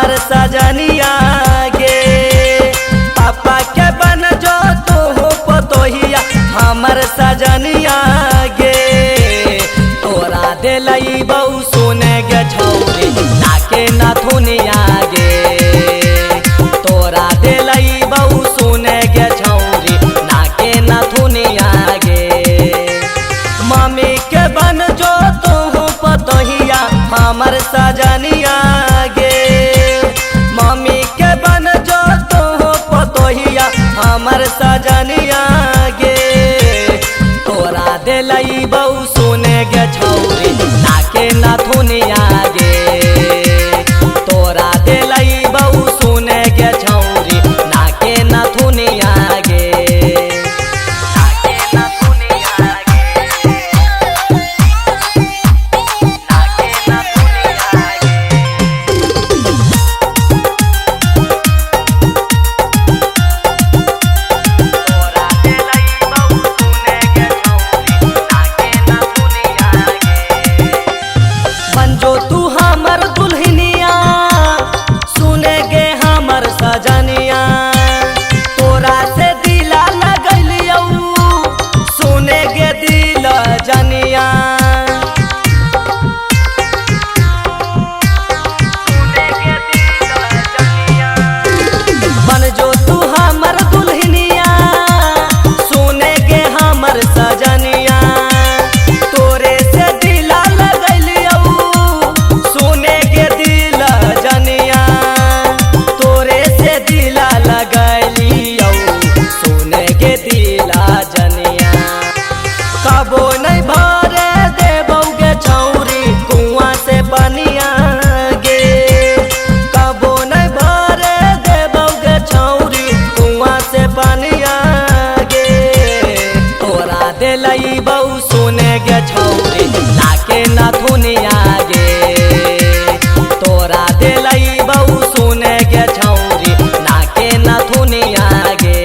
हमर सजनिया गे। पापा के बन जो तू पतोहिया हमर सजनिया गे। तोरा दिलई बहु सुने गे छौरी नाके नाथुनिया गे। तोरा दिलई बहु सुने गे छौरी नाके नाथुनिया गे। मम्मी के बन जो तू पतोहिया हमर सजनिया गे। मम्मी के बन जो तू पतोहिया हमर सजनिया गे। तोरा दिलई बहु सुने गे छौरी नाके नाथुनिया गे। तोरा दिलई बहु सुने गे छौरी नाके नाथुनिया गे। नाके नाथुनिया गे। नाके नाथुनिया जो तू हमर दुल्हनिया सुने गे हमर सजनिया। तोरा से दिला लगलियौ सुने गे दिल जनिया। बन जो तू हमर दुल्हनिया सुने गे हमर सजनिया। तोरे से दिला लगलियौ सुने गे दिल जनिया। तोरे से दिला लगलियौ सुने गे दिला जनिया। कबो नहीं भरे देबौ गे छौरी कुआं से बनिया गे। कबो नहीं भरे देबौ गे छौरी कुआं से बनिया गे। तोरा दिलई बहु सुने गे छौरी नाके नाथुनिया गे। तोरा दिलई बहु सुने गे छौरी नाके नाथुनिया गे।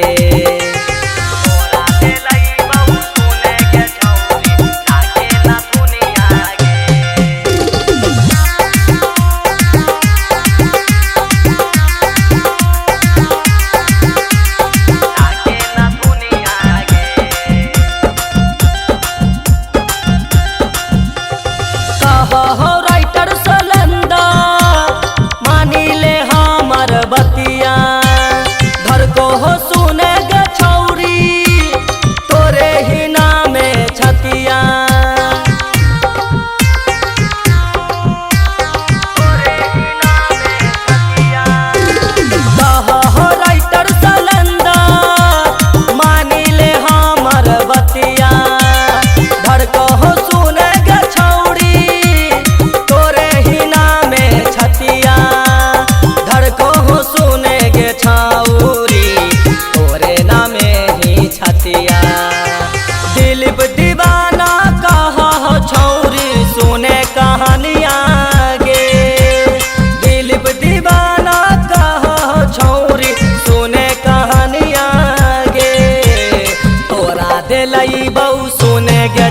तोरा दिलई बहु सुने गे छौरी नाके नाथुनिया गे। नाके नाथुनिया गे। कहो राइटर सलंदा मानी ले हमर बतिया। घर को हो सुने गे छौरी तोरे ही नामे छतिया। कहो राइटर सलंदा मानी ले हमर बतिया। घर को हो सुने गे छौरी तोरे ही नामे छतिया। घर को हो सुने गे छौरी तोरे नामे ही छतिया। दिलीप दीवाना कहा हो छौरी सुने कहानिया गे। दिलीप दीवाना कहा हो छौरी सुने कहानिया गे। तोरा दिलई बहु सुने गे